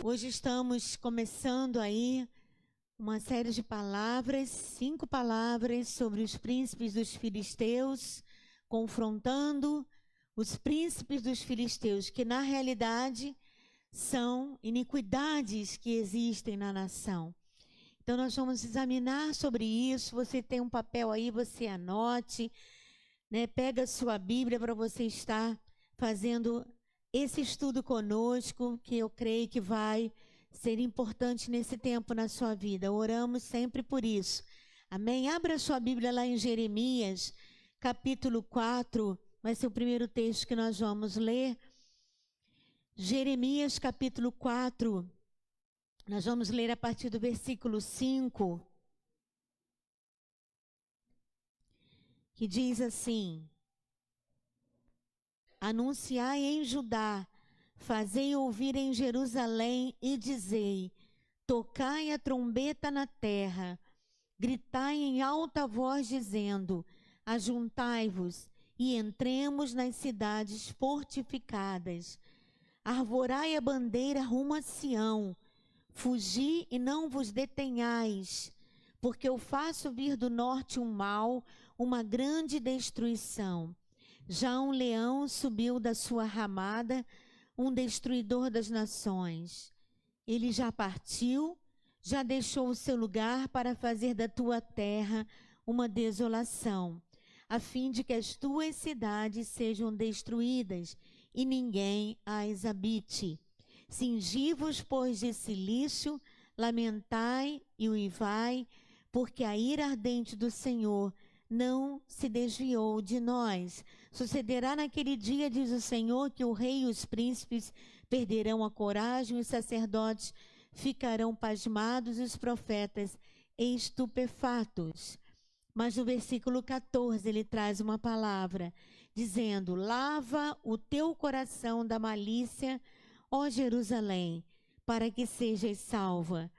Hoje estamos começando aí uma série de palavras, 5 palavras sobre os príncipes dos filisteus, confrontando os príncipes dos filisteus, que na realidade são iniquidades que existem na nação. Então nós vamos examinar sobre isso. Você tem um papel aí, você anote, né? Pega a sua Bíblia para você estar fazendo esse estudo conosco, que eu creio que vai ser importante nesse tempo na sua vida. Oramos sempre por isso. Amém? Abra a sua Bíblia lá em Jeremias, capítulo 4, vai ser o primeiro texto que nós vamos ler. Jeremias, capítulo 4, nós vamos ler a partir do versículo 5, que diz assim: Anunciai em Judá, fazei ouvir em Jerusalém e dizei: tocai a trombeta na terra, gritai em alta voz dizendo: ajuntai-vos e entremos nas cidades fortificadas. Arvorai a bandeira rumo a Sião, fugi e não vos detenhais, porque eu faço vir do norte um mal, uma grande destruição. Já um leão subiu da sua ramada, um destruidor das nações. Ele já partiu, já deixou o seu lugar para fazer da tua terra uma desolação, a fim de que as tuas cidades sejam destruídas e ninguém as habite. Cingi-vos, pois, de cilício, lamentai e uivai, porque a ira ardente do Senhor não se desviou de nós. Sucederá naquele dia, diz o Senhor, que o rei e os príncipes perderão a coragem, os sacerdotes ficarão pasmados e os profetas estupefatos. Mas no versículo 14 ele traz uma palavra, dizendo: lava o teu coração da malícia, ó Jerusalém, para que sejas salva.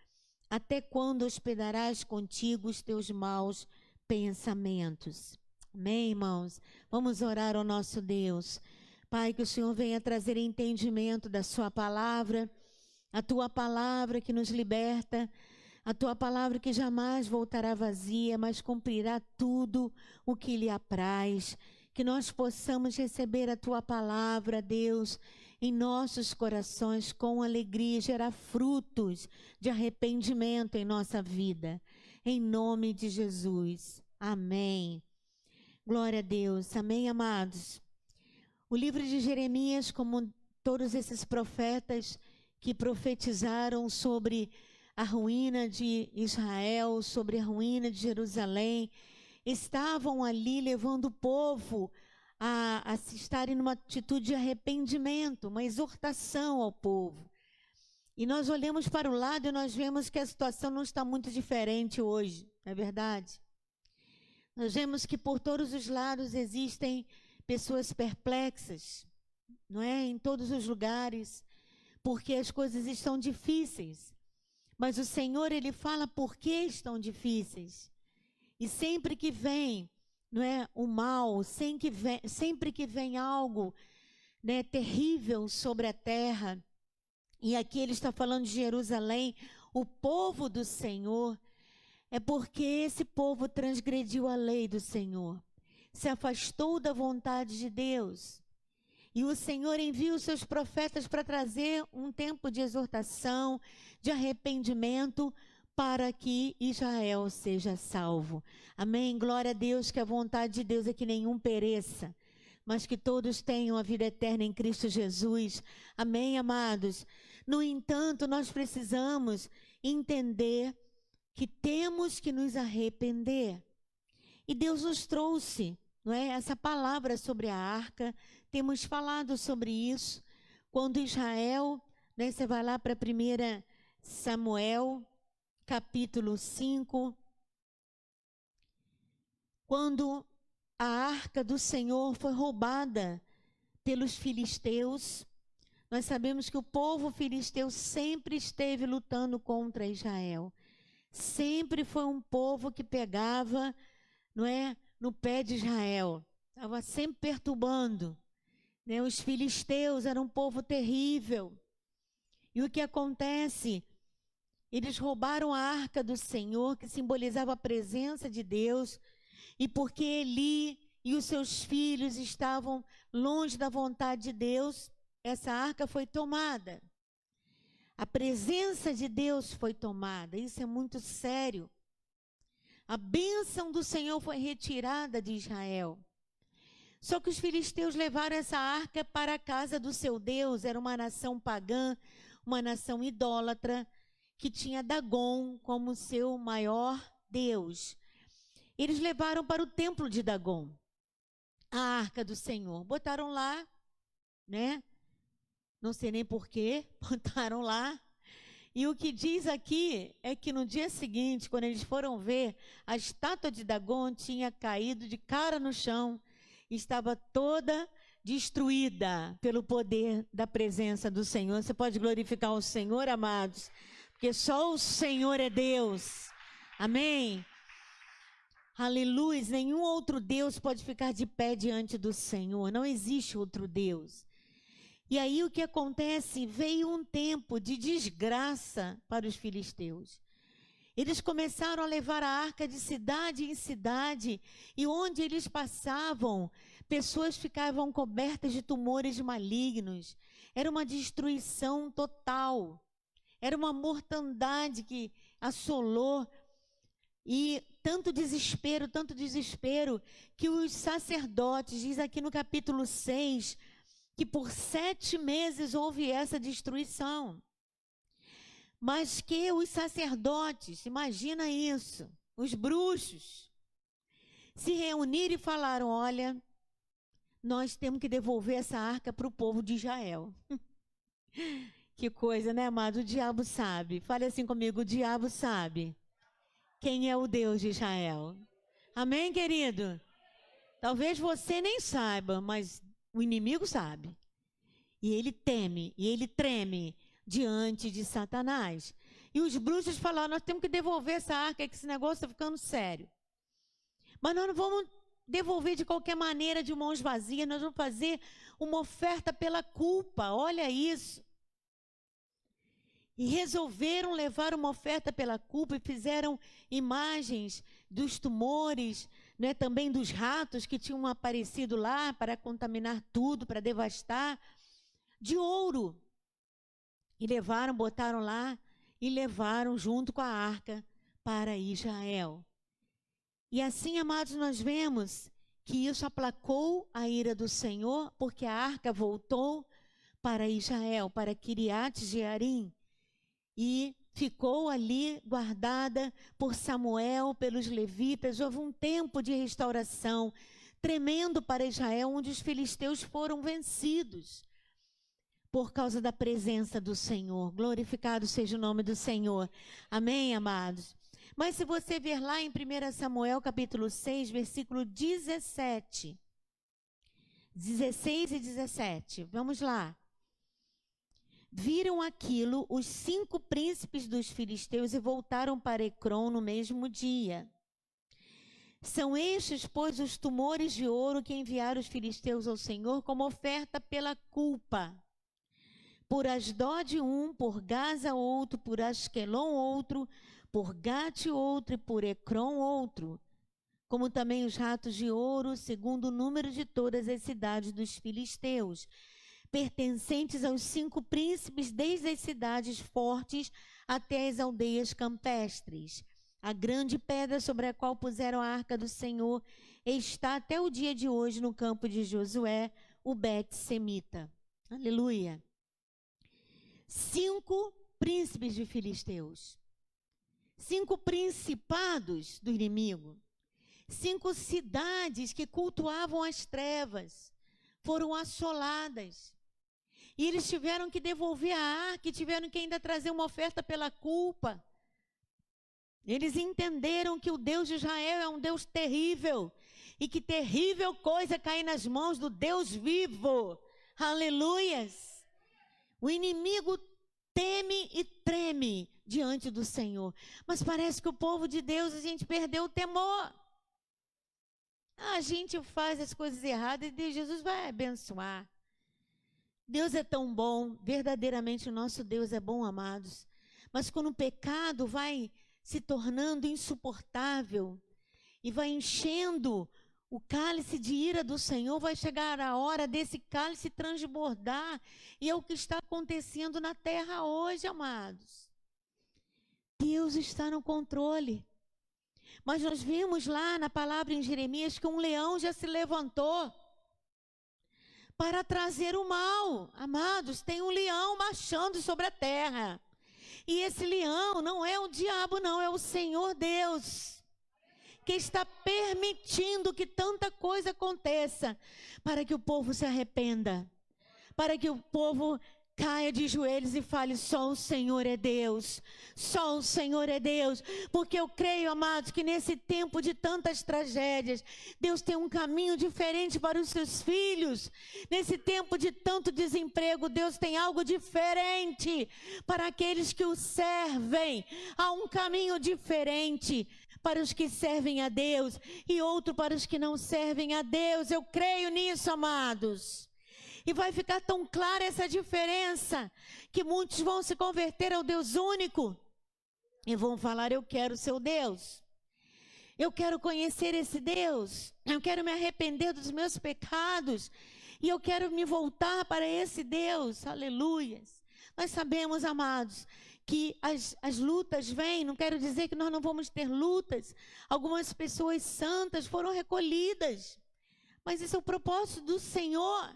Até quando hospedarás contigo os teus maus pensamentos? Amém, irmãos? Vamos orar ao nosso Deus. Pai, que o Senhor venha trazer entendimento da sua palavra, a tua palavra que nos liberta, a tua palavra que jamais voltará vazia, mas cumprirá tudo o que lhe apraz. Que nós possamos receber a tua palavra, Deus, em nossos corações com alegria, gerar frutos de arrependimento em nossa vida. Em nome de Jesus. Amém. Glória a Deus. Amém, amados? O livro de Jeremias, como todos esses profetas que profetizaram sobre a ruína de Israel, sobre a ruína de Jerusalém, estavam ali levando o povo a se estarem numa atitude de arrependimento, uma exortação ao povo. E nós olhamos para o lado e nós vemos que a situação não está muito diferente hoje, não é verdade? Nós vemos que por todos os lados existem pessoas perplexas, não é? Em todos os lugares, porque as coisas estão difíceis. Mas o Senhor, Ele fala por que estão difíceis. E sempre que vem, não é, o mal, sempre que vem algo, né, terrível sobre a terra, e aqui Ele está falando de Jerusalém, o povo do Senhor, é porque esse povo transgrediu a lei do Senhor, se afastou da vontade de Deus. E o Senhor envia os seus profetas para trazer um tempo de exortação, de arrependimento, para que Israel seja salvo. Amém? Glória a Deus, que a vontade de Deus é que nenhum pereça, mas que todos tenham a vida eterna em Cristo Jesus. Amém, amados? No entanto, nós precisamos entender que temos que nos arrepender. E Deus nos trouxe, não é, essa palavra sobre a arca. Temos falado sobre isso. Quando Israel, né, você vai lá para 1 Samuel, capítulo 5. Quando a arca do Senhor foi roubada pelos filisteus, nós sabemos que o povo filisteu sempre esteve lutando contra Israel. Sempre foi um povo que pegava, não é, no pé de Israel. Estava sempre perturbando. né? Os filisteus eram um povo terrível. E o que acontece? Eles roubaram a arca do Senhor, que simbolizava a presença de Deus, e porque Eli e os seus filhos estavam longe da vontade de Deus, essa arca foi tomada. A presença de Deus foi tomada, isso é muito sério. A bênção do Senhor foi retirada de Israel. Só que os filisteus levaram essa arca para a casa do seu Deus, era uma nação pagã, uma nação idólatra, que tinha Dagon como seu maior Deus. Eles levaram para o templo de Dagon a arca do Senhor. Botaram lá, né? Não sei nem porquê, botaram lá. E o que diz aqui é que no dia seguinte, quando eles foram ver, a estátua de Dagon tinha caído de cara no chão, estava toda destruída pelo poder da presença do Senhor. Você pode glorificar o Senhor, amados, porque só o Senhor é Deus. Amém? Aleluia. Nenhum outro Deus pode ficar de pé diante do Senhor. Não existe outro Deus. E aí o que acontece? Veio um tempo de desgraça para os filisteus. Eles começaram a levar a arca de cidade em cidade, e onde eles passavam, pessoas ficavam cobertas de tumores malignos. Era uma destruição total. Era uma mortandade que assolou, e tanto desespero, que os sacerdotes, diz aqui no capítulo 6, que por 7 meses houve essa destruição. Mas que os sacerdotes, imagina isso, os bruxos, se reuniram e falaram: olha, nós temos que devolver essa arca para o povo de Israel. Que coisa, né, amado? O diabo sabe. Fale assim comigo: o diabo sabe quem é o Deus de Israel. Amém, querido? Talvez você nem saiba, mas o inimigo sabe. E ele teme, e ele treme diante de Satanás. E os bruxos falaram: nós temos que devolver essa arca, que esse negócio está ficando sério. Mas nós não vamos devolver de qualquer maneira, de mãos vazias. Nós vamos fazer uma oferta pela culpa. Olha isso. E resolveram levar uma oferta pela culpa, e fizeram imagens dos tumores, né, também dos ratos que tinham aparecido lá para contaminar tudo, para devastar, de ouro. E levaram, botaram lá e levaram junto com a arca para Israel. E assim, amados, nós vemos que isso aplacou a ira do Senhor, porque a arca voltou para Israel, para Quiriate Jearim, e ficou ali guardada por Samuel, pelos levitas. Houve um tempo de restauração tremendo para Israel, onde os filisteus foram vencidos por causa da presença do Senhor. Glorificado seja o nome do Senhor. Amém, amados? Mas se você ver lá em 1 Samuel, capítulo 6, versículo 17, 16 e 17, vamos lá. Viram aquilo os 5 príncipes dos filisteus e voltaram para Ecrom no mesmo dia. São estes, pois, os tumores de ouro que enviaram os filisteus ao Senhor como oferta pela culpa. Por Asdod um, por Gaza outro, por Asquelon outro, por Gate outro e por Ecrom outro. Como também os ratos de ouro, segundo o número de todas as cidades dos filisteus, pertencentes aos 5 príncipes, desde as cidades fortes até as aldeias campestres. A grande pedra sobre a qual puseram a arca do Senhor está até o dia de hoje no campo de Josué, o Bet-Semita. Aleluia. 5 príncipes de filisteus. 5 principados do inimigo. 5 cidades que cultuavam as trevas foram assoladas. E eles tiveram que devolver a arca, e tiveram que ainda trazer uma oferta pela culpa. Eles entenderam que o Deus de Israel é um Deus terrível, e que terrível coisa cair nas mãos do Deus vivo. Aleluias! O inimigo teme e treme diante do Senhor. Mas parece que o povo de Deus, a gente perdeu o temor. A gente faz as coisas erradas e Jesus vai abençoar. Deus é tão bom, verdadeiramente o nosso Deus é bom, amados. Mas quando o pecado vai se tornando insuportável e vai enchendo o cálice de ira do Senhor, vai chegar a hora desse cálice transbordar. E é o que está acontecendo na terra hoje, amados. Deus está no controle. Mas nós vimos lá na palavra em Jeremias que um leão já se levantou para trazer o mal. Amados, tem um leão marchando sobre a terra. E esse leão não é o diabo, não, é o Senhor Deus, que está permitindo que tanta coisa aconteça, para que o povo se arrependa, para que o povo caia de joelhos e fale: só o Senhor é Deus, só o Senhor é Deus. Porque eu creio, amados, que nesse tempo de tantas tragédias, Deus tem um caminho diferente para os seus filhos. Nesse tempo de tanto desemprego, Deus tem algo diferente para aqueles que o servem. Há um caminho diferente para os que servem a Deus e outro para os que não servem a Deus. Eu creio nisso, amados. E vai ficar tão clara essa diferença que muitos vão se converter ao Deus único e vão falar: eu quero ser o Deus, eu quero conhecer esse Deus, eu quero me arrepender dos meus pecados e eu quero me voltar para esse Deus. Aleluias. Nós sabemos, amados, que as lutas vêm. Não quero dizer que nós não vamos ter lutas. Algumas pessoas santas foram recolhidas, mas esse é o propósito do Senhor.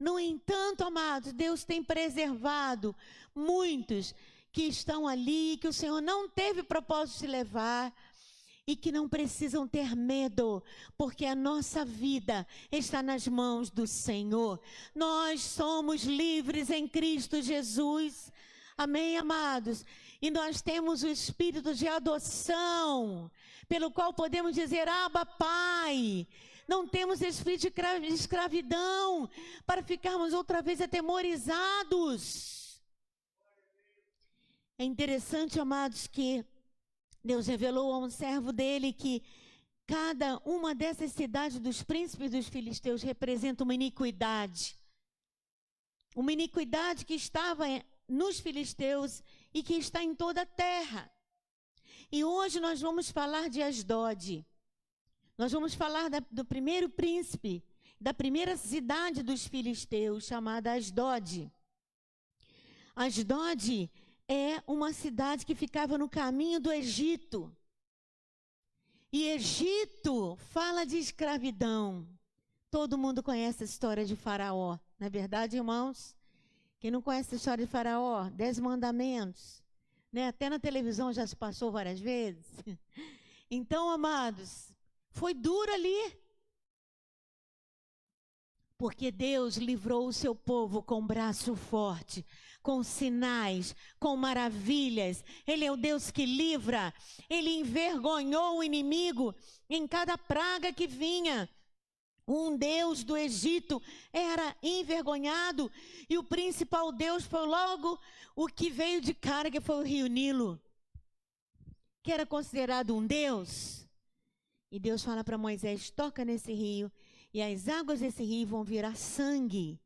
No entanto, amados, Deus tem preservado muitos que estão ali, que o Senhor não teve propósito de levar e que não precisam ter medo, porque a nossa vida está nas mãos do Senhor. Nós somos livres em Cristo Jesus. Amém, amados? E nós temos o espírito de adoção, pelo qual podemos dizer: Abba, Pai. Não temos espírito de escravidão para ficarmos outra vez atemorizados. É interessante, amados, que Deus revelou a um servo dele que cada uma dessas cidades dos príncipes dos filisteus representa uma iniquidade. Uma iniquidade que estava nos filisteus e que está em toda a terra. E hoje nós vamos falar de Asdod. Nós vamos falar do primeiro príncipe, da primeira cidade dos filisteus, chamada Asdod. Asdod é uma cidade que ficava no caminho do Egito. E Egito fala de escravidão. Todo mundo conhece a história de Faraó, não é verdade, irmãos? Quem não conhece a história de Faraó? 10 mandamentos, né? Até na televisão já se passou várias vezes. Então, amados, foi duro ali, porque Deus livrou o seu povo com braço forte, com sinais, com maravilhas. Ele é o Deus que livra. Ele envergonhou o inimigo em cada praga que vinha. Um deus do Egito era envergonhado e o principal deus foi logo o que veio de cara, que foi o rio Nilo, que era considerado um deus. E Deus fala para Moisés: toca nesse rio e as águas desse rio vão virar sangue.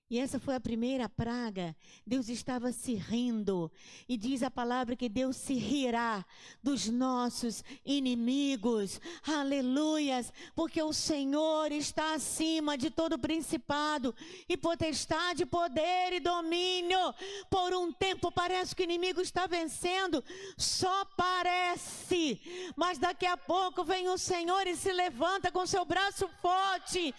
E essa foi a primeira praga. Deus estava se rindo. E diz a palavra que Deus se rirá dos nossos inimigos. Aleluias! Porque o Senhor está acima de todo principado e potestade, poder e domínio. Por um tempo parece que o inimigo está vencendo. Só parece. Mas daqui a pouco vem o Senhor e se levanta com seu braço forte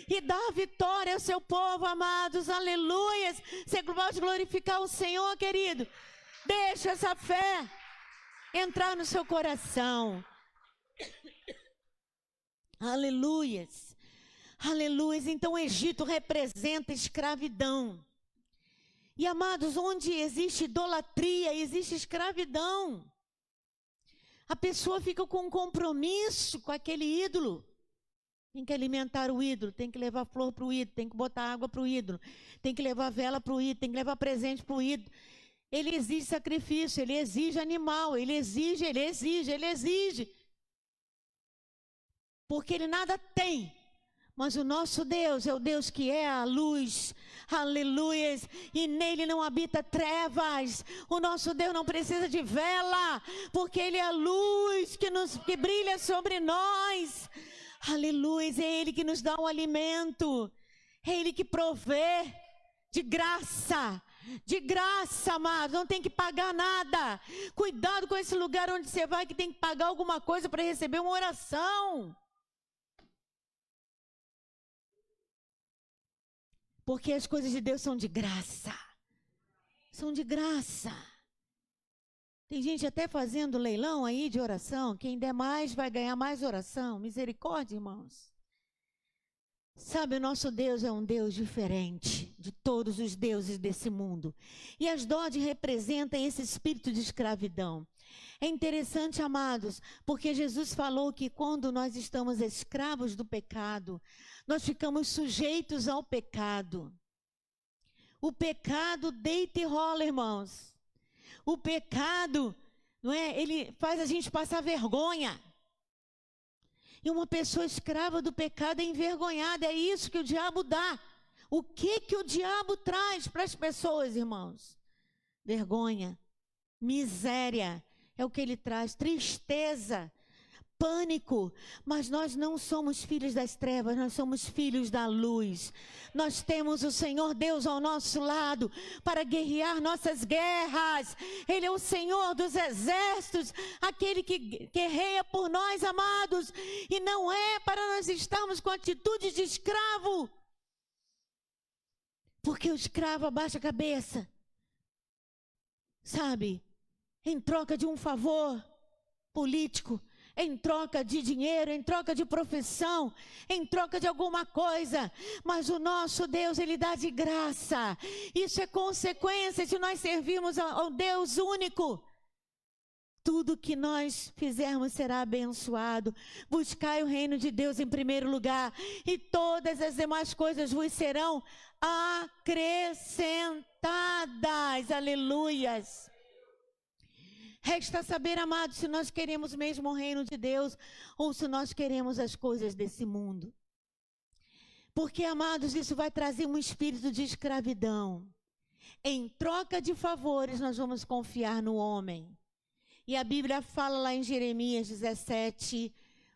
e dá vitória ao seu povo, amados. Aleluias. Você pode glorificar o Senhor, querido. Deixa essa fé entrar no seu coração. Aleluias. Aleluias. Então o Egito representa escravidão. E, amados, onde existe idolatria, existe escravidão. A pessoa fica com um compromisso com aquele ídolo. Tem que alimentar o ídolo, tem que levar flor para o ídolo, tem que botar água para o ídolo, tem que levar vela para o ídolo, tem que levar presente para o ídolo. Ele exige sacrifício, ele exige animal, ele exige. Porque ele nada tem Mas o nosso Deus é o Deus que é a luz, aleluias, e nele não habita trevas. O nosso Deus não precisa de vela, porque ele é a luz que brilha sobre nós, aleluias. É ele que nos dá o alimento, é ele que provê de graça, amado, não tem que pagar nada. Cuidado com esse lugar onde você vai que tem que pagar alguma coisa para receber uma oração. Porque as coisas de Deus são de graça. São de graça. Tem gente até fazendo leilão aí de oração. Quem der mais vai ganhar mais oração. Misericórdia, irmãos. Sabe, o nosso Deus é um Deus diferente de todos os deuses desse mundo. E Asdod representa esse espírito de escravidão. É interessante, amados, porque Jesus falou que quando nós estamos escravos do pecado, nós ficamos sujeitos ao pecado. O pecado deita e rola, irmãos. O pecado, não é? Ele faz a gente passar vergonha. E uma pessoa escrava do pecado é envergonhada. É isso que o diabo dá. O que o diabo traz para as pessoas, irmãos? Vergonha, miséria, é o que ele traz, tristeza, pânico. Mas nós não somos filhos das trevas, nós somos filhos da luz. Nós temos o Senhor Deus ao nosso lado para guerrear nossas guerras. Ele é o Senhor dos exércitos, aquele que guerreia por nós, amados. E não é para nós estarmos com atitude de escravo. Porque o escravo abaixa a cabeça, sabe? Em troca de um favor político, em troca de dinheiro, em troca de profissão, em troca de alguma coisa. Mas o nosso Deus, ele dá de graça. Isso é consequência de nós servirmos ao Deus único. Tudo que nós fizermos será abençoado. Buscai o reino de Deus em primeiro lugar, e todas as demais coisas vos serão acrescentadas. Aleluias. Resta saber, amados, se nós queremos mesmo o reino de Deus ou se nós queremos as coisas desse mundo. Porque, amados, isso vai trazer um espírito de escravidão. Em troca de favores, nós vamos confiar no homem. E a Bíblia fala lá em Jeremias 17,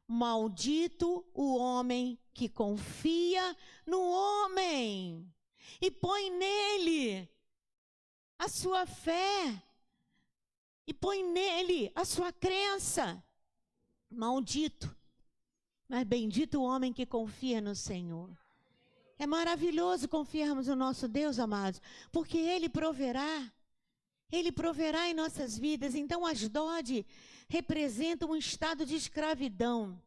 maldito o homem que confia no homem e põe nele a sua fé. E põe nele a sua crença. Maldito, mas bendito o homem que confia no Senhor. É maravilhoso confiarmos no nosso Deus, amados, porque Ele proverá. Ele proverá em nossas vidas. Então, Asdod representa um estado de escravidão.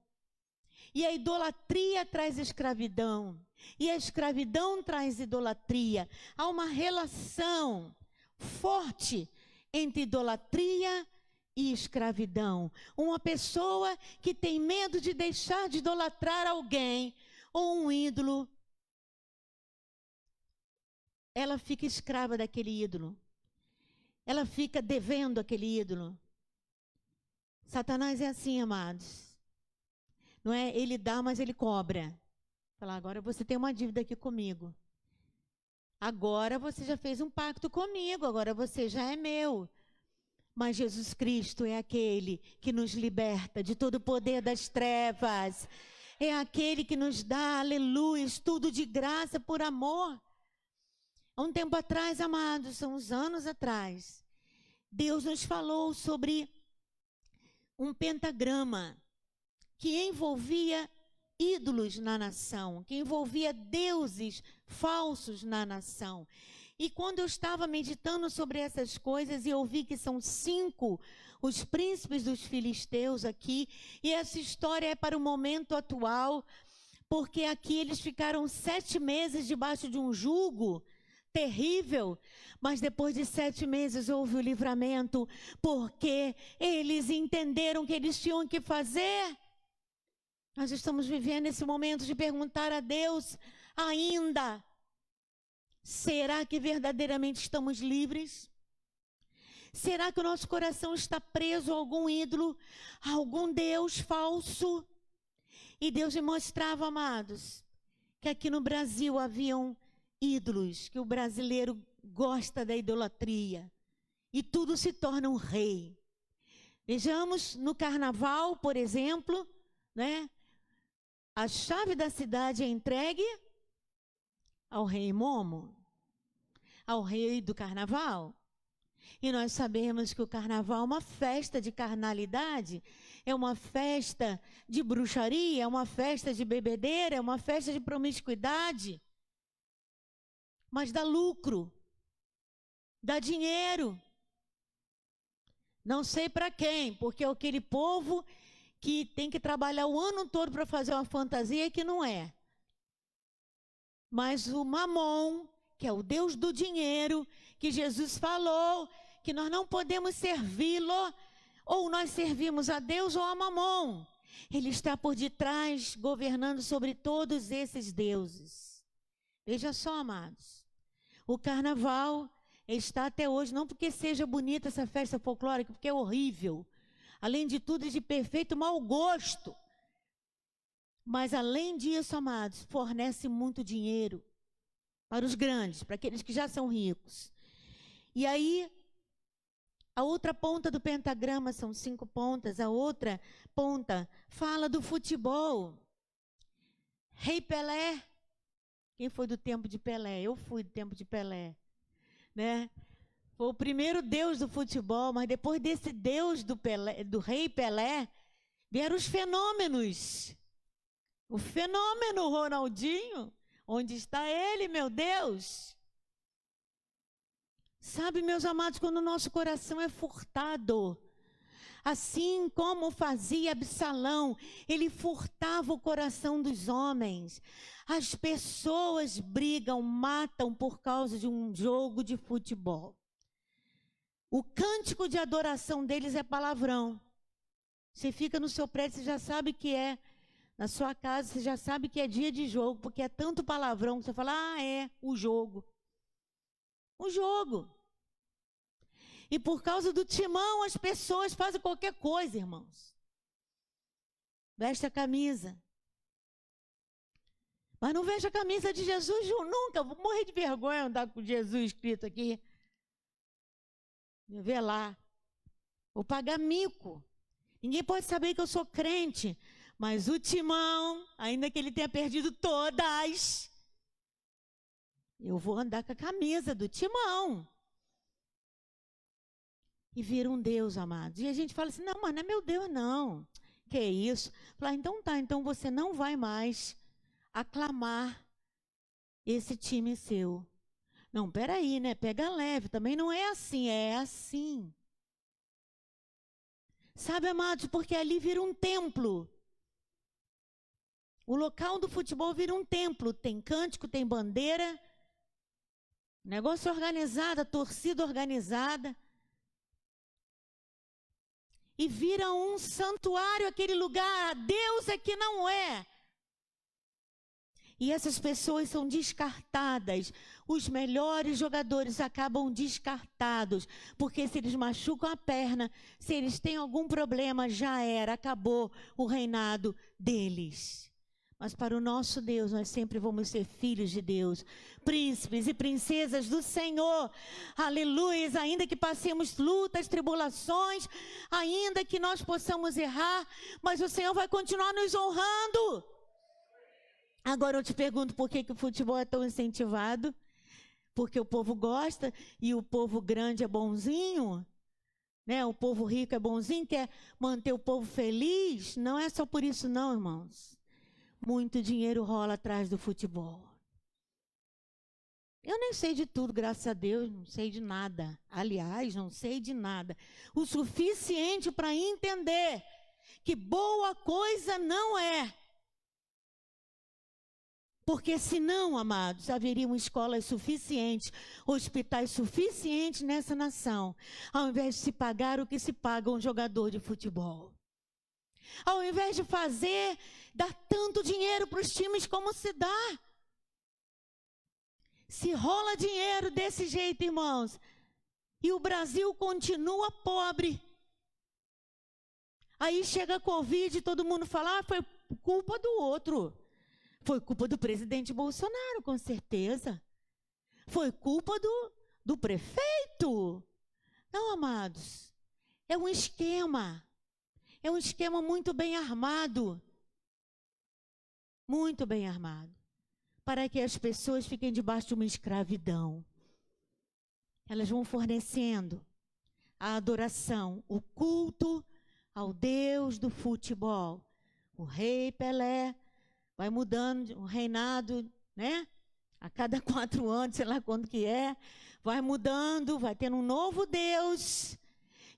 E a idolatria traz escravidão. E a escravidão traz idolatria. Há uma relação forte entre idolatria e escravidão. Uma pessoa que tem medo de deixar de idolatrar alguém ou um ídolo, ela fica escrava daquele ídolo. Ela fica devendo aquele ídolo. Satanás é assim, amados. Não é? Ele dá, mas ele cobra. Fala, agora você tem uma dívida aqui comigo. Agora você já fez um pacto comigo, agora você já é meu. Mas Jesus Cristo é aquele que nos liberta de todo o poder das trevas. É aquele que nos dá, aleluia, tudo de graça por amor. Há um tempo atrás, amados, são uns anos atrás, Deus nos falou sobre um pentagrama que envolvia ídolos na nação, que envolvia deuses falsos na nação. E quando eu estava meditando sobre essas coisas e eu vi que são 5 os príncipes dos filisteus aqui, e essa história é para o momento atual, porque aqui eles ficaram 7 meses debaixo de um jugo terrível, mas depois de 7 meses houve o livramento, porque eles entenderam o que eles tinham que fazer. Nós estamos vivendo esse momento de perguntar a Deus ainda, será que verdadeiramente estamos livres? Será que o nosso coração está preso a algum ídolo, a algum Deus falso? E Deus me mostrava, amados, que aqui no Brasil haviam ídolos, que o brasileiro gosta da idolatria, e tudo se torna um rei. Vejamos no carnaval, por exemplo, né? A chave da cidade é entregue ao rei Momo, ao rei do carnaval. E nós sabemos que o carnaval é uma festa de carnalidade, é uma festa de bruxaria, é uma festa de bebedeira, é uma festa de promiscuidade. Mas dá lucro, dá dinheiro. Não sei para quem, porque é aquele povo que tem que trabalhar o ano todo para fazer uma fantasia que não é. Mas o Mamon, que é o Deus do dinheiro, que Jesus falou que nós não podemos servi-lo, ou nós servimos a Deus ou a Mamon. Ele está por detrás, governando sobre todos esses deuses. Veja só, amados, o carnaval está até hoje, não porque seja bonita essa festa folclórica, porque é horrível. Além de tudo, é de perfeito mau gosto. Mas, além disso, amados, fornece muito dinheiro para os grandes, para aqueles que já são ricos. E aí, a outra ponta do pentagrama, são 5 pontas, a outra ponta fala do futebol. Rei Pelé, quem foi do tempo de Pelé? Eu fui do tempo de Pelé, né? Foi o primeiro deus do futebol, mas depois desse deus do rei Pelé, vieram os fenômenos. O fenômeno Ronaldinho, onde está ele, meu Deus? Sabe, meus amados, quando o nosso coração é furtado, assim como fazia Absalão, ele furtava o coração dos homens. As pessoas brigam, matam por causa de um jogo de futebol. O cântico de adoração deles é palavrão. Você fica no seu prédio, você já sabe que é. Na sua casa, você já sabe que é dia de jogo, porque é tanto palavrão que você fala, é o jogo. O jogo. E por causa do timão, as pessoas fazem qualquer coisa, irmãos. Veste a camisa. Mas não vejo a camisa de Jesus nunca. Vou morrer de vergonha andar com Jesus escrito aqui. Vê lá. Vou pagar mico. Ninguém pode saber que eu sou crente. Mas o timão, ainda que ele tenha perdido todas, eu vou andar com a camisa do timão. E vira um Deus, amados. E a gente fala assim, não, mas não é meu Deus, não. Que é isso? Fala, então tá, então você não vai mais aclamar esse time seu. Não, peraí, né? Pega leve, também não é assim, é assim. Sabe, amados, porque ali vira um templo. O local do futebol vira um templo. Tem cântico, tem bandeira, negócio organizado, torcida organizada. E vira um santuário aquele lugar. Deus é que não é. E essas pessoas são descartadas. Os melhores jogadores acabam descartados. Porque se eles machucam a perna, se eles têm algum problema, já era, acabou o reinado deles. Mas para o nosso Deus, nós sempre vamos ser filhos de Deus, príncipes e princesas do Senhor. Aleluia, ainda que passemos lutas, tribulações, ainda que nós possamos errar, mas o Senhor vai continuar nos honrando. Agora eu te pergunto, por que o futebol é tão incentivado? Porque o povo gosta e o povo grande é bonzinho? Né? O povo rico é bonzinho, quer manter o povo feliz? Não é só por isso não, irmãos. Muito dinheiro rola atrás do futebol. Eu nem sei de tudo, graças a Deus, não sei de nada. Aliás, não sei de nada. O suficiente para entender que boa coisa não é. Porque senão, amados, haveriam escolas suficientes, hospitais suficientes nessa nação, ao invés de se pagar o que se paga um jogador de futebol. Ao invés de dar tanto dinheiro para os times como se dá. Se rola dinheiro desse jeito, irmãos, e o Brasil continua pobre. Aí chega a Covid e todo mundo fala, foi culpa do outro. Foi culpa do presidente Bolsonaro, com certeza. Foi culpa do prefeito. Não, amados. É um esquema. É um esquema muito bem armado. Muito bem armado. Para que as pessoas fiquem debaixo de uma escravidão. Elas vão fornecendo a adoração, o culto ao Deus do futebol. O rei Pelé vai mudando o reinado, né? A cada 4 anos, sei lá quando que é, vai mudando, vai tendo um novo Deus.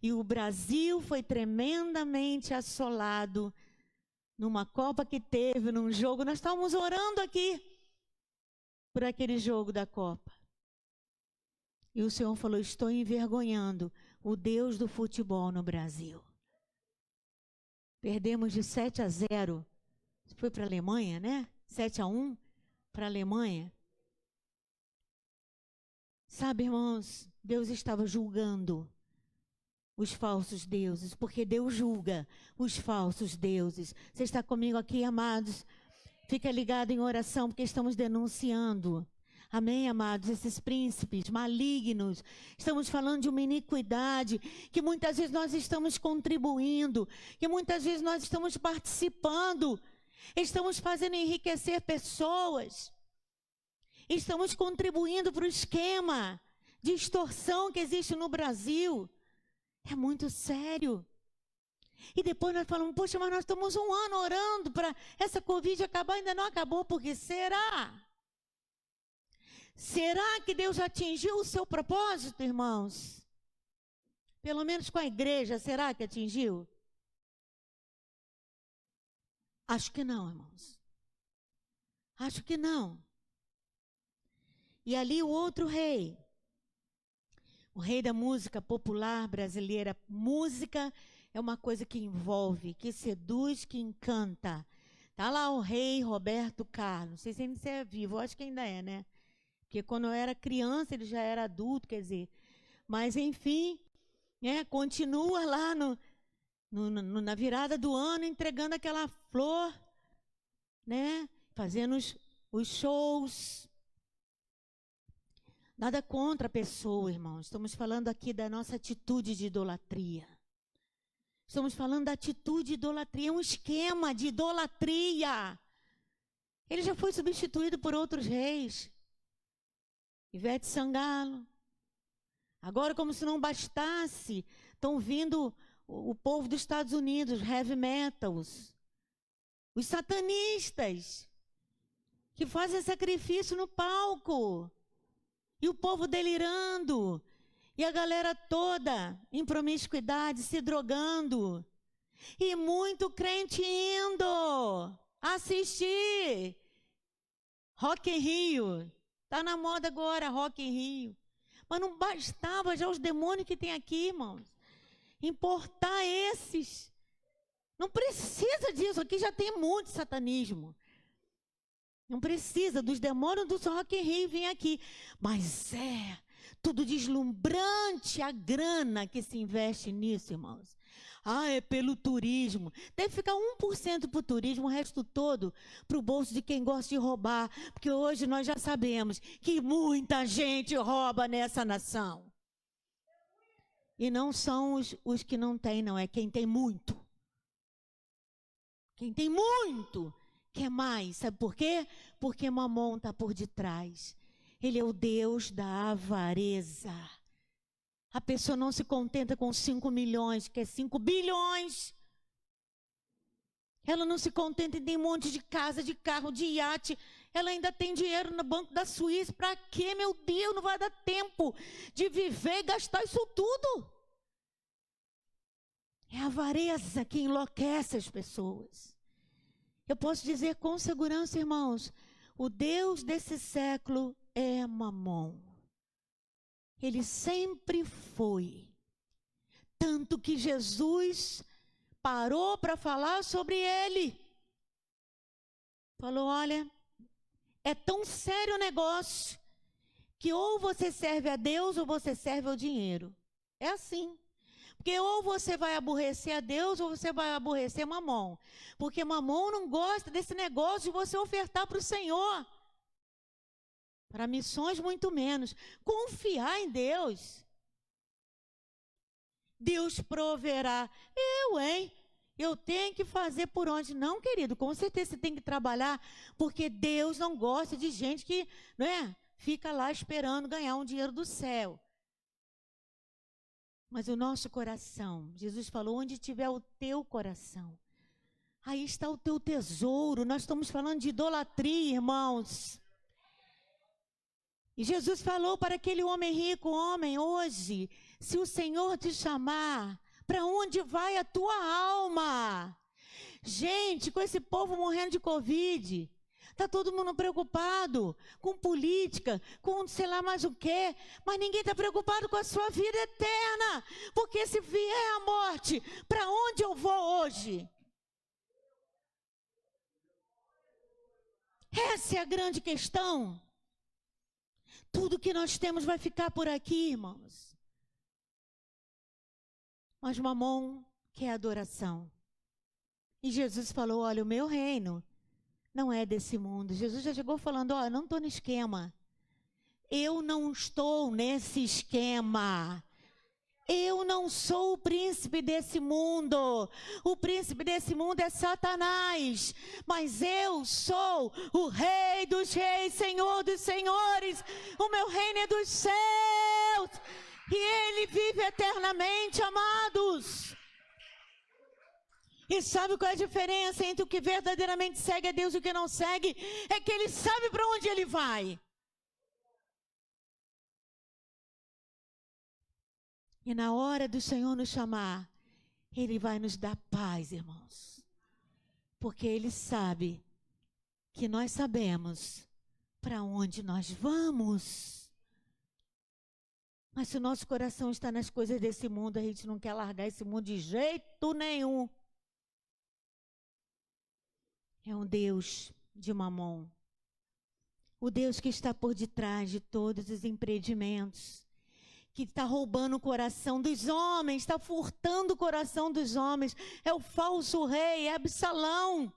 E o Brasil foi tremendamente assolado numa Copa que teve, num jogo. Nós estávamos orando aqui por aquele jogo da Copa. E o Senhor falou, estou envergonhando o Deus do futebol no Brasil. Perdemos de 7-0. Foi para a Alemanha, né? 7-1 para a Alemanha. Sabe, irmãos, Deus estava julgando os falsos deuses, porque Deus julga os falsos deuses. Você está comigo aqui, amados? Fica ligado em oração, porque estamos denunciando. Amém, amados? Esses príncipes malignos. Estamos falando de uma iniquidade que muitas vezes nós estamos contribuindo, que muitas vezes nós estamos participando. Estamos fazendo enriquecer pessoas. Estamos contribuindo para o esquema de extorsão que existe no Brasil. É muito sério. E depois nós falamos, poxa, mas nós estamos 1 ano orando para essa Covid acabar, ainda não acabou, porque será? Será que Deus atingiu o seu propósito, irmãos? Pelo menos com a igreja, será que atingiu? Acho que não, irmãos. Acho que não. E ali o outro rei, o rei da música popular brasileira. Música é uma coisa que envolve, que seduz, que encanta. Tá lá o rei Roberto Carlos. Não sei se ainda é vivo, eu acho que ainda é, né? Porque quando eu era criança, ele já era adulto, quer dizer. Mas, enfim, né, continua lá na virada do ano, entregando aquela flor, né? Fazendo os shows. Nada contra a pessoa, irmãos. Estamos falando aqui da nossa atitude de idolatria. Estamos falando da atitude de idolatria. É um esquema de idolatria. Ele já foi substituído por outros reis. Ivete Sangalo. Agora, como se não bastasse, estão vindo o povo dos Estados Unidos, heavy metals, os satanistas, que fazem sacrifício no palco. E o povo delirando. E a galera toda em promiscuidade, se drogando. E muito crente indo assistir. Rock in Rio. Está na moda agora, Rock in Rio. Mas não bastava já os demônios que tem aqui, irmãos. Importar esses. Não precisa disso. Aqui já tem muito satanismo. Não precisa dos demônios do Rock in Rio vir aqui. Mas é tudo deslumbrante a grana que se investe nisso, irmãos. Ah, é pelo turismo. Deve ficar 1% para o turismo, o resto todo para o bolso de quem gosta de roubar. Porque hoje nós já sabemos que muita gente rouba nessa nação. E não são os que não têm, não. É quem tem muito. Quem tem muito quer mais. Sabe por quê? Porque Mamon está por detrás. Ele é o Deus da avareza. A pessoa não se contenta com 5 milhões, quer 5 bilhões. Ela não se contenta em ter um monte de casa, de carro, de iate. Ela ainda tem dinheiro no Banco da Suíça. Para quê, meu Deus? Não vai dar tempo de viver e gastar isso tudo. É a avareza que enlouquece as pessoas. Eu posso dizer com segurança, irmãos, o Deus desse século é Mamon. Ele sempre foi. Tanto que Jesus parou para falar sobre ele. Falou, olha, é tão sério o negócio que ou você serve a Deus ou você serve ao dinheiro. É assim. Porque ou você vai aborrecer a Deus ou você vai aborrecer Mamon. Porque Mamon não gosta desse negócio de você ofertar para o Senhor. Para missões, muito menos. Confiar em Deus. Deus proverá. Eu tenho que fazer por onde? Não, querido, com certeza você tem que trabalhar, porque Deus não gosta de gente que, não é, fica lá esperando ganhar um dinheiro do céu. Mas o nosso coração, Jesus falou, onde tiver o teu coração, aí está o teu tesouro. Nós estamos falando de idolatria, irmãos. E Jesus falou para aquele homem rico, homem, hoje, se o Senhor te chamar, para onde vai a tua alma? Gente, com esse povo morrendo de Covid, está todo mundo preocupado com política, com sei lá mais o quê, mas ninguém está preocupado com a sua vida eterna, porque se vier a morte, para onde eu vou hoje? Essa é a grande questão. Tudo que nós temos vai ficar por aqui, irmãos. Mas Mamon quer adoração. E Jesus falou, olha, o meu reino não é desse mundo. Jesus já chegou falando, olha, não estou no esquema. Eu não estou nesse esquema. Eu não sou o príncipe desse mundo. O príncipe desse mundo é Satanás. Mas eu sou o Rei dos reis, Senhor dos senhores. O meu reino é dos céus. E Ele vive eternamente, amados. E sabe qual é a diferença entre o que verdadeiramente segue a Deus e o que não segue? É que Ele sabe para onde Ele vai. E na hora do Senhor nos chamar, Ele vai nos dar paz, irmãos. Porque Ele sabe que nós sabemos para onde nós vamos. Mas se o nosso coração está nas coisas desse mundo, a gente não quer largar esse mundo de jeito nenhum. É um Deus de Mamon. O Deus que está por detrás de todos os empreendimentos. Que está roubando o coração dos homens, está furtando o coração dos homens. É o falso rei, é Absalão.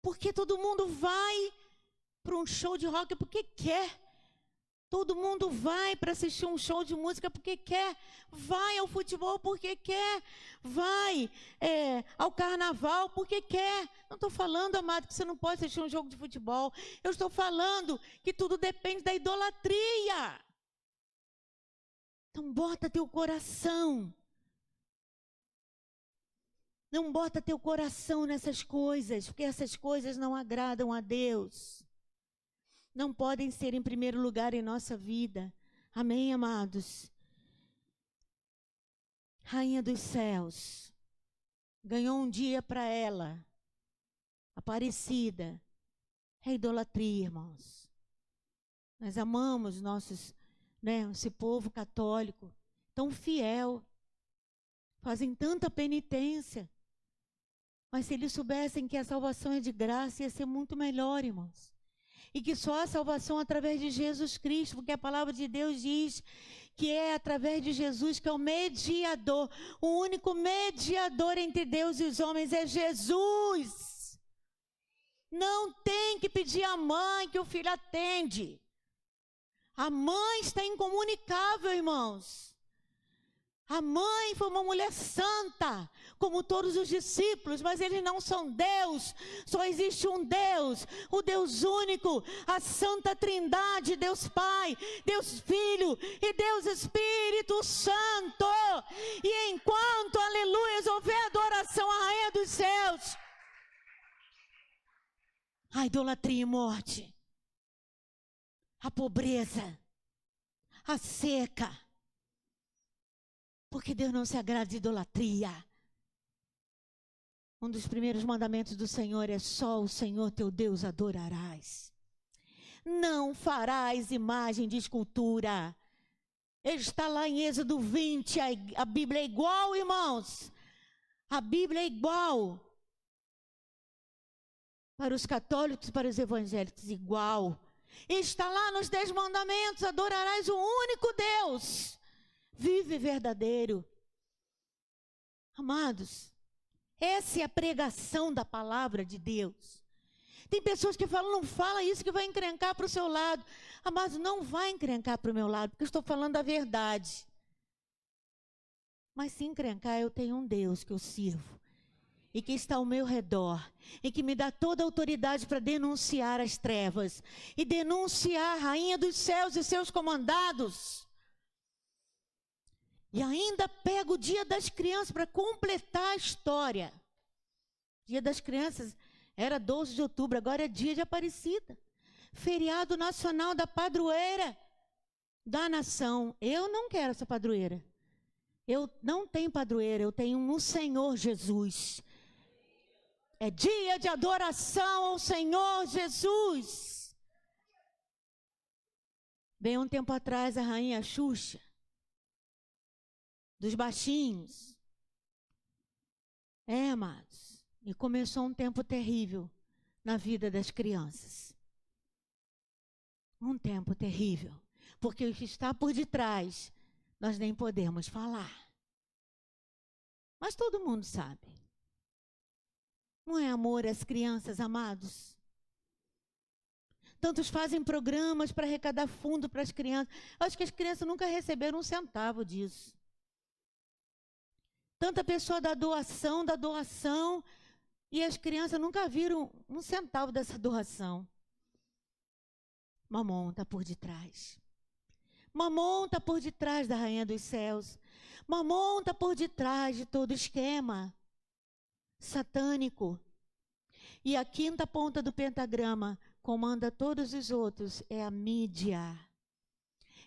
Porque todo mundo vai para um show de rock porque quer. Todo mundo vai para assistir um show de música porque quer. Vai ao futebol porque quer. Vai ao carnaval porque quer. Não estou falando, amado, que você não pode assistir um jogo de futebol. Eu estou falando que tudo depende da idolatria. Então bota teu coração. Não bota teu coração nessas coisas, porque essas coisas não agradam a Deus. Não podem ser em primeiro lugar em nossa vida. Amém, amados? Rainha dos céus, ganhou um dia para ela, Aparecida. É idolatria, irmãos. Nós amamos esse povo católico, tão fiel, fazem tanta penitência. Mas se eles soubessem que a salvação é de graça, ia ser muito melhor, irmãos. E que só a salvação através de Jesus Cristo, porque a palavra de Deus diz que é através de Jesus que é o mediador. O único mediador entre Deus e os homens é Jesus. Não tem que pedir à mãe que o filho atende. A mãe está incomunicável, irmãos. A mãe foi uma mulher santa, como todos os discípulos, mas eles não são Deus. Só existe um Deus, o Deus único, a Santa Trindade, Deus Pai, Deus Filho e Deus Espírito Santo. E enquanto, aleluia, houver adoração à Rainha dos Céus, a idolatria e morte, a pobreza, a seca. Porque Deus não se agrada de idolatria. Um dos primeiros mandamentos do Senhor é só o Senhor teu Deus adorarás. Não farás imagem de escultura. Está lá em Êxodo 20, a Bíblia é igual, irmãos. A Bíblia é igual. Para os católicos e para os evangélicos, igual. Está lá nos 10 mandamentos, adorarás o único Deus. vivo e verdadeiro. Amados, essa é a pregação da palavra de Deus. Tem pessoas que falam, não fala isso que vai encrencar para o seu lado. Amados, não vai encrencar para o meu lado, porque eu estou falando a verdade. Mas se encrencar, eu tenho um Deus que eu sirvo, e que está ao meu redor, e que me dá toda a autoridade para denunciar as trevas, e denunciar a rainha dos céus e seus comandados. E ainda pego o Dia das Crianças para completar a história. Dia das Crianças era 12 de outubro, agora é dia de Aparecida. Feriado nacional da padroeira da nação. Eu não quero essa padroeira. Eu não tenho padroeira, eu tenho um Senhor Jesus. É dia de adoração ao Senhor Jesus. Bem um tempo atrás, a rainha Xuxa, dos baixinhos. Amados. E começou um tempo terrível na vida das crianças. Um tempo terrível. Porque o que está por detrás, nós nem podemos falar. Mas todo mundo sabe. Não é amor às crianças, amados? Tantos fazem programas para arrecadar fundo para as crianças. Acho que as crianças nunca receberam um centavo disso. Tanta pessoa da doação, e as crianças nunca viram um centavo dessa doação. Mamon está por detrás. Mamon está por detrás da rainha dos céus. Mamon está por detrás de todo esquema satânico. E a quinta ponta do pentagrama comanda todos os outros. É a mídia.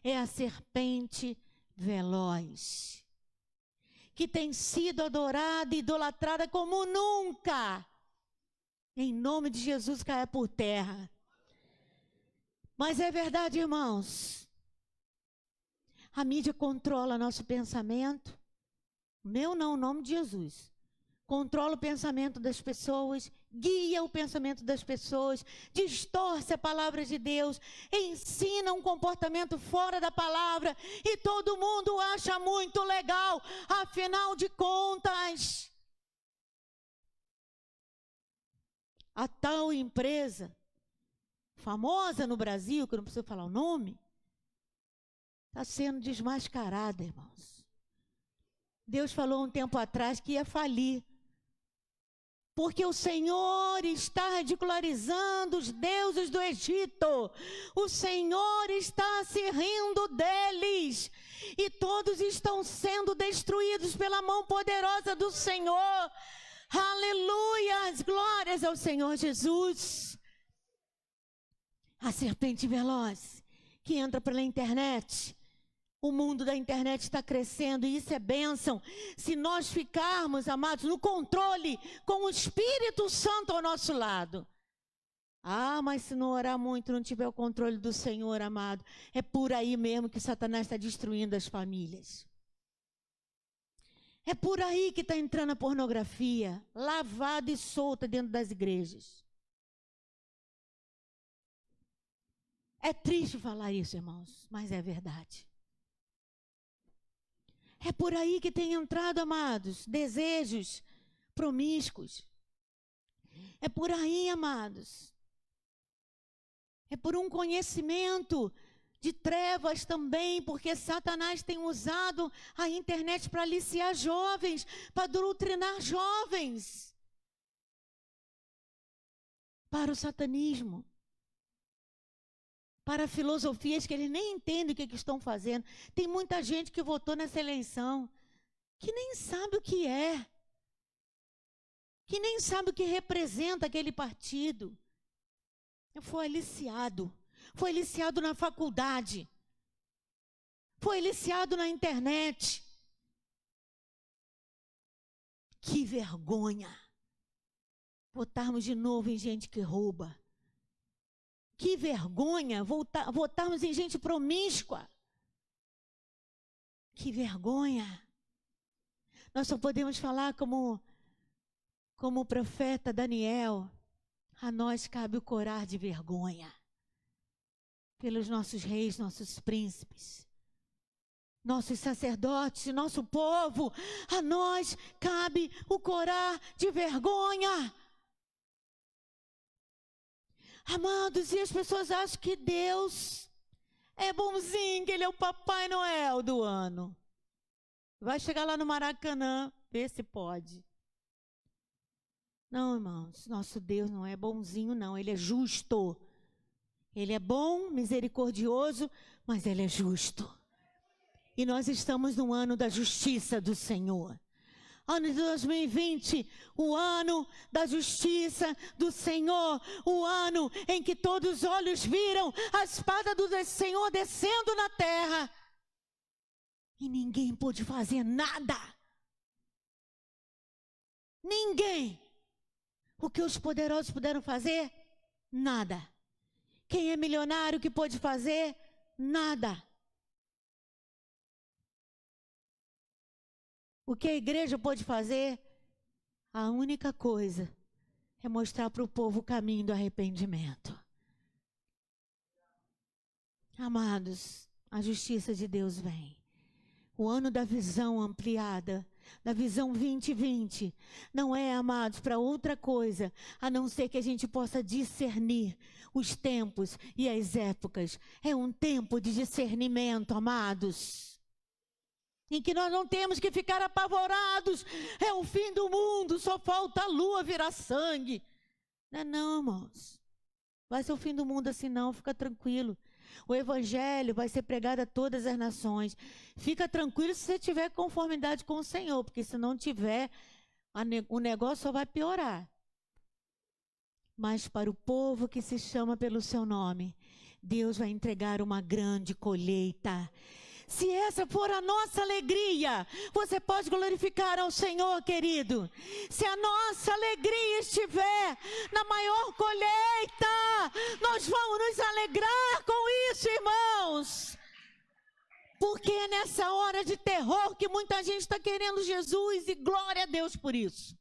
É a serpente veloz, que tem sido adorada e idolatrada como nunca. Em nome de Jesus, caia por terra. Mas é verdade, irmãos. A mídia controla nosso pensamento. Meu não, em nome de Jesus. Controla o pensamento das pessoas, guia o pensamento das pessoas, distorce a palavra de Deus, ensina um comportamento fora da palavra e todo mundo acha muito legal. Afinal de contas, a tal empresa, famosa no Brasil, que eu não preciso falar o nome, está sendo desmascarada, irmãos. Deus falou um tempo atrás que ia falir. Porque o Senhor está ridicularizando os deuses do Egito. O Senhor está se rindo deles. E todos estão sendo destruídos pela mão poderosa do Senhor. Aleluia! Glórias ao Senhor Jesus. A serpente veloz que entra pela internet. O mundo da internet está crescendo e isso é bênção. Se nós ficarmos, amados, no controle com o Espírito Santo ao nosso lado. Ah, mas se não orar muito, não tiver o controle do Senhor, amado, é por aí mesmo que Satanás está destruindo as famílias. É por aí que está entrando a pornografia, lavada e solta dentro das igrejas. É triste falar isso, irmãos, mas é verdade. É por aí que tem entrado, amados, desejos promíscuos. É por aí, amados. É por um conhecimento de trevas também, porque Satanás tem usado a internet para aliciar jovens, para doutrinar jovens para o satanismo, para filosofias que eles nem entendem o que estão fazendo. Tem muita gente que votou nessa eleição que nem sabe o que é, que nem sabe o que representa aquele partido. Foi aliciado na faculdade, foi aliciado na internet. Que vergonha votarmos de novo em gente que rouba. Que vergonha votarmos em gente promíscua. Que vergonha. Nós só podemos falar como o profeta Daniel. A nós cabe o corar de vergonha pelos nossos reis, nossos príncipes. nossos sacerdotes e nosso povo. A nós cabe o corar de vergonha. Amados, e as pessoas acham que Deus é bonzinho, que Ele é o Papai Noel do ano. Vai chegar lá no Maracanã, ver se pode. Não, irmãos, nosso Deus não é bonzinho, não. Ele é justo. Ele é bom, misericordioso, mas Ele é justo. E nós estamos no ano da justiça do Senhor. Ano de 2020, o ano da justiça do Senhor. O ano em que todos os olhos viram a espada do Senhor descendo na terra. E ninguém pôde fazer nada. Ninguém. O que os poderosos puderam fazer? Nada. Quem é milionário que pôde fazer? Nada. O que a igreja pode fazer? A única coisa é mostrar para o povo o caminho do arrependimento. Amados, a justiça de Deus vem. O ano da visão ampliada, da visão 2020, não é, amados, para outra coisa, a não ser que a gente possa discernir os tempos e as épocas. É um tempo de discernimento, amados, em que nós não temos que ficar apavorados. É o fim do mundo, só falta a lua virar sangue. Não, irmãos. Vai ser o fim do mundo assim não, fica tranquilo. O evangelho vai ser pregado a todas as nações. Fica tranquilo se você tiver conformidade com o Senhor, porque se não tiver, o negócio só vai piorar. Mas para o povo que se chama pelo seu nome, Deus vai entregar uma grande colheita. Se essa for a nossa alegria, você pode glorificar ao Senhor, querido. Se a nossa alegria estiver na maior colheita, nós vamos nos alegrar com isso, irmãos. Porque é nessa hora de terror que muita gente está querendo Jesus, e glória a Deus por isso.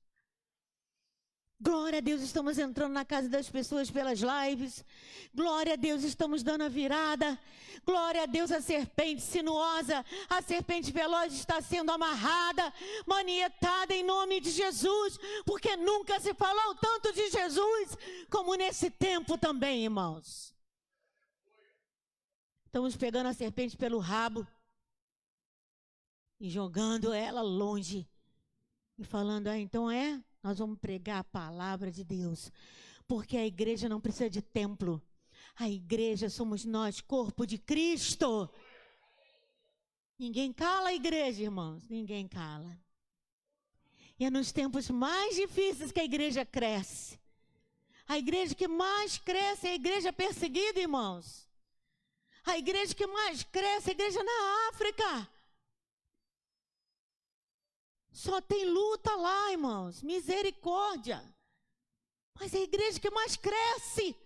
Glória a Deus, estamos entrando na casa das pessoas pelas lives. Glória a Deus, estamos dando a virada. Glória a Deus, a serpente sinuosa, a serpente veloz está sendo amarrada, manietada em nome de Jesus, porque nunca se falou tanto de Jesus como nesse tempo também, irmãos. Estamos pegando a serpente pelo rabo e jogando ela longe e falando, então nós vamos pregar a palavra de Deus, porque a igreja não precisa de templo. A igreja somos nós, corpo de Cristo. Ninguém cala a igreja, irmãos, ninguém cala. E é nos tempos mais difíceis que a igreja cresce. A igreja que mais cresce é a igreja perseguida, irmãos. A igreja que mais cresce é a igreja na África. Só tem luta lá, irmãos, misericórdia. Mas é a igreja que mais cresce.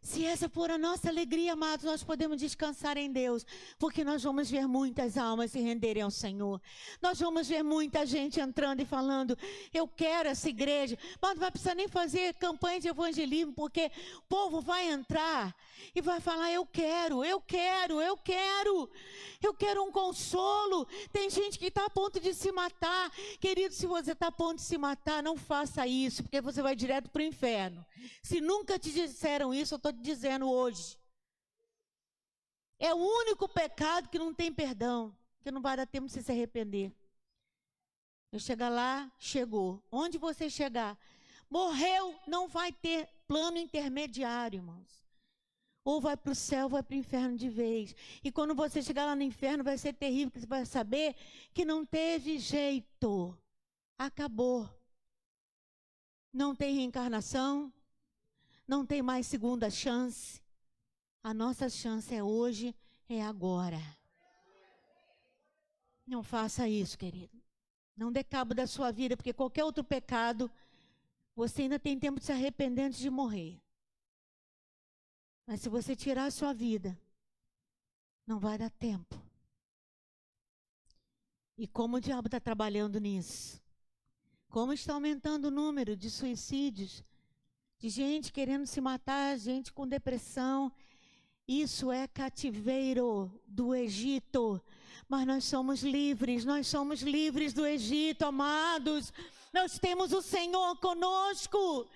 Se essa for a nossa alegria, amados, nós podemos descansar em Deus, porque nós vamos ver muitas almas se renderem ao Senhor. Nós vamos ver muita gente entrando e falando, eu quero essa igreja. Mas não vai precisar nem fazer campanha de evangelismo, porque o povo vai entrar e vai falar, eu quero um consolo. Tem gente que está a ponto de se matar. Querido, se você está a ponto de se matar, não faça isso, porque você vai direto para o inferno. Se nunca te disseram isso, eu estou te dizendo hoje. É o único pecado que não tem perdão, que não vai dar tempo de você se arrepender. Eu chegar lá, chegou. Onde você chegar, morreu, não vai ter plano intermediário, irmãos. Ou vai para o céu, ou vai para o inferno de vez. E quando você chegar lá no inferno, vai ser terrível, porque você vai saber que não teve jeito. Acabou. Não tem reencarnação, não tem mais segunda chance. A nossa chance é hoje, é agora. Não faça isso, querido. Não dê cabo da sua vida, porque qualquer outro pecado, você ainda tem tempo de se arrepender antes de morrer. Mas se você tirar a sua vida, não vai dar tempo. E como o diabo está trabalhando nisso? Como está aumentando o número de suicídios, de gente querendo se matar, gente com depressão. Isso é cativeiro do Egito. Mas nós somos livres do Egito, amados. Nós temos o Senhor conosco.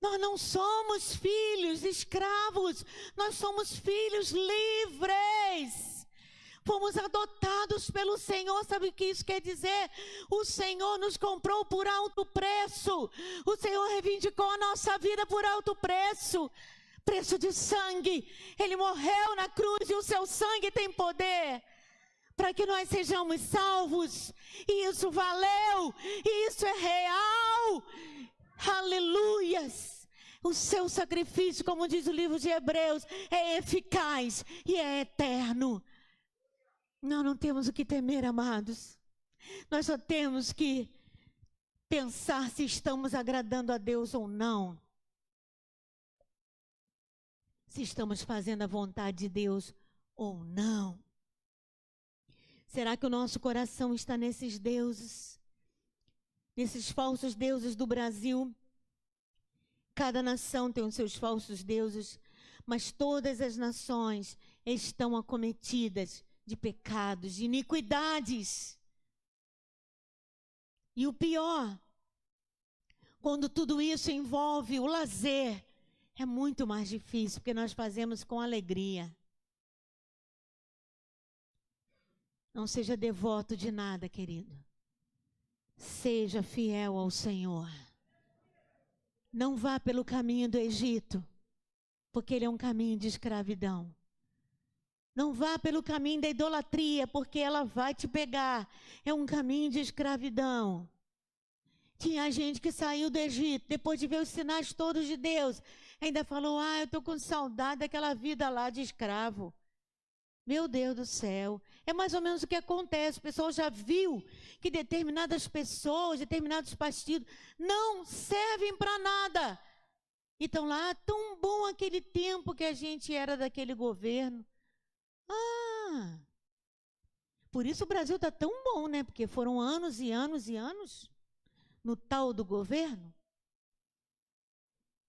Nós não somos filhos escravos, nós somos filhos livres. Fomos adotados pelo Senhor. Sabe o que isso quer dizer? O Senhor nos comprou por alto preço. O Senhor reivindicou a nossa vida por alto preço. Preço de sangue. Ele morreu na cruz e o seu sangue tem poder para que nós sejamos salvos. E isso valeu. E isso é real. Aleluias! O seu sacrifício, como diz o livro de Hebreus, é eficaz e é eterno. Nós não temos o que temer, amados. Nós só temos que pensar se estamos agradando a Deus ou não. Se estamos fazendo a vontade de Deus ou não. Será que o nosso coração está nesses deuses? Nesses falsos deuses do Brasil? Cada nação tem os seus falsos deuses, mas todas as nações estão acometidas de pecados, de iniquidades. E o pior, quando tudo isso envolve o lazer, é muito mais difícil, porque nós fazemos com alegria. Não seja devoto de nada, querido. Seja fiel ao Senhor. Não vá pelo caminho do Egito, porque ele é um caminho de escravidão. Não vá pelo caminho da idolatria, porque ela vai te pegar. É um caminho de escravidão. Tinha gente que saiu do Egito, depois de ver os sinais todos de Deus, ainda falou, eu estou com saudade daquela vida lá de escravo. Meu Deus do céu, é mais ou menos o que acontece. O pessoal já viu que determinadas pessoas, determinados partidos não servem para nada. E estão lá, tão bom aquele tempo que a gente era daquele governo. Por isso o Brasil está tão bom, né? Porque foram anos e anos e anos no tal do governo.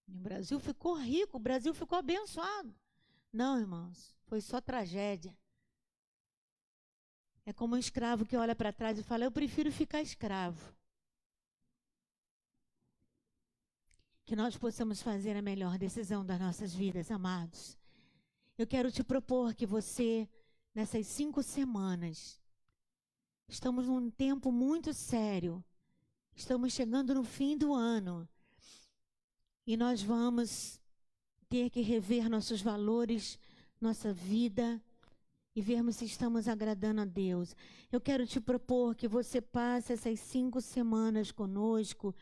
E o Brasil ficou rico, o Brasil ficou abençoado. Não, irmãos, foi só tragédia. É como um escravo que olha para trás e fala, eu prefiro ficar escravo. Que nós possamos fazer a melhor decisão das nossas vidas, amados. Eu quero te propor que você, nessas 5 semanas, estamos num tempo muito sério. Estamos chegando no fim do ano. E nós vamos ter que rever nossos valores, nossa vida e vermos se estamos agradando a Deus. Eu quero te propor que você passe essas 5 semanas conosco,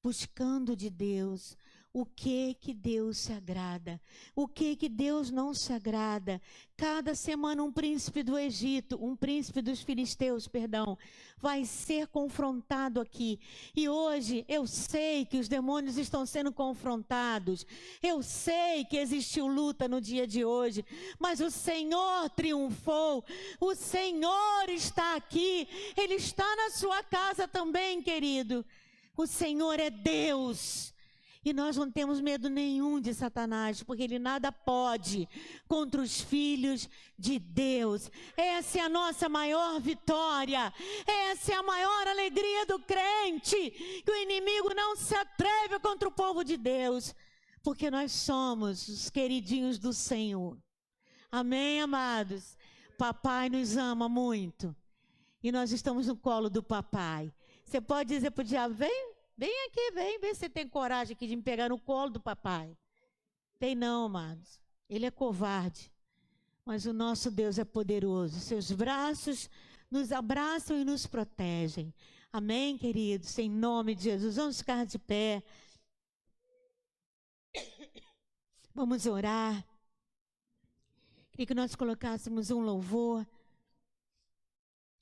buscando de Deus o que Deus se agrada, o que Deus não se agrada. Cada semana um príncipe do Egito, um príncipe dos filisteus, vai ser confrontado aqui. E hoje eu sei que os demônios estão sendo confrontados. Eu sei que existiu luta no dia de hoje, mas o Senhor triunfou. O Senhor está aqui. Ele está na sua casa também, querido. O Senhor é Deus. E nós não temos medo nenhum de Satanás, porque ele nada pode contra os filhos de Deus. Essa é a nossa maior vitória. Essa é a maior alegria do crente, que o inimigo não se atreve contra o povo de Deus, porque nós somos os queridinhos do Senhor. Amém, amados? Papai nos ama muito. E nós estamos no colo do papai. Você pode dizer para o diabo, vem aqui, vem se você tem coragem aqui de me pegar no colo do papai. Tem não, amados. Ele é covarde. Mas o nosso Deus é poderoso. Seus braços nos abraçam e nos protegem. Amém, queridos? Em nome de Jesus. Vamos ficar de pé. Vamos orar. Queria que nós colocássemos um louvor.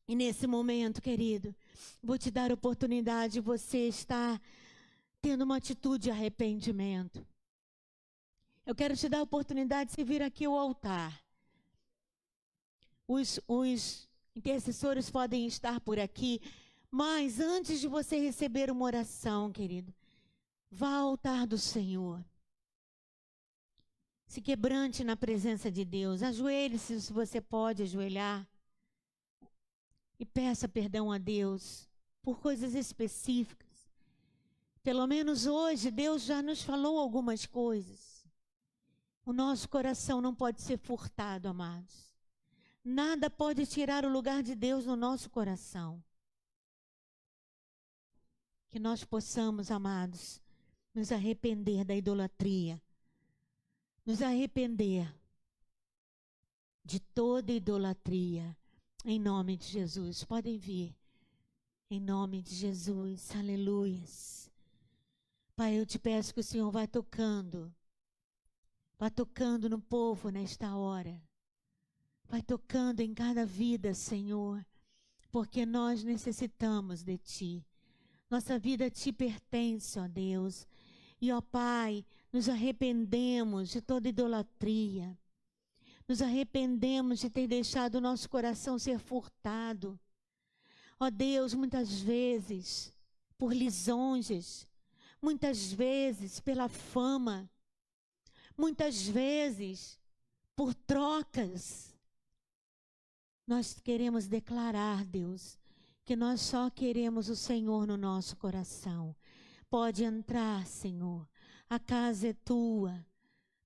E nesse momento, querido, vou te dar a oportunidade de você estar tendo uma atitude de arrependimento. Eu quero te dar a oportunidade de se vir aqui ao altar. Os intercessores podem estar por aqui, mas antes de você receber uma oração, querido, vá ao altar do Senhor. Se quebrante na presença de Deus. Ajoelhe-se se você pode ajoelhar. E peça perdão a Deus por coisas específicas. Pelo menos hoje Deus já nos falou algumas coisas. O nosso coração não pode ser furtado, amados. Nada pode tirar o lugar de Deus no nosso coração. Que nós possamos, amados, nos arrepender da idolatria. Nos arrepender de toda idolatria. Em nome de Jesus. Podem vir. Em nome de Jesus. Aleluias. Pai, eu te peço que o Senhor vá tocando. Vá tocando no povo nesta hora. Vai tocando em cada vida, Senhor. Porque nós necessitamos de Ti. Nossa vida Te pertence, ó Deus. E, ó Pai, nos arrependemos de toda idolatria. Nos arrependemos de ter deixado o nosso coração ser furtado. Ó Deus, muitas vezes por lisonjas, muitas vezes pela fama, muitas vezes por trocas. Nós queremos declarar, Deus, que nós só queremos o Senhor no nosso coração. Pode entrar, Senhor. A casa é tua.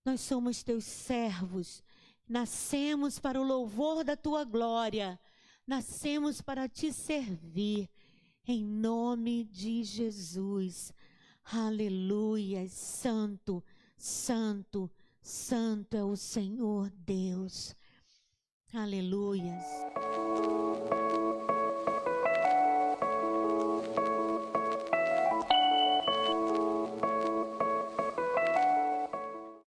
Nós somos teus servos. Nascemos para o louvor da tua glória. Nascemos para te servir. Em nome de Jesus. Aleluia. Santo, santo, santo é o Senhor Deus. Aleluia.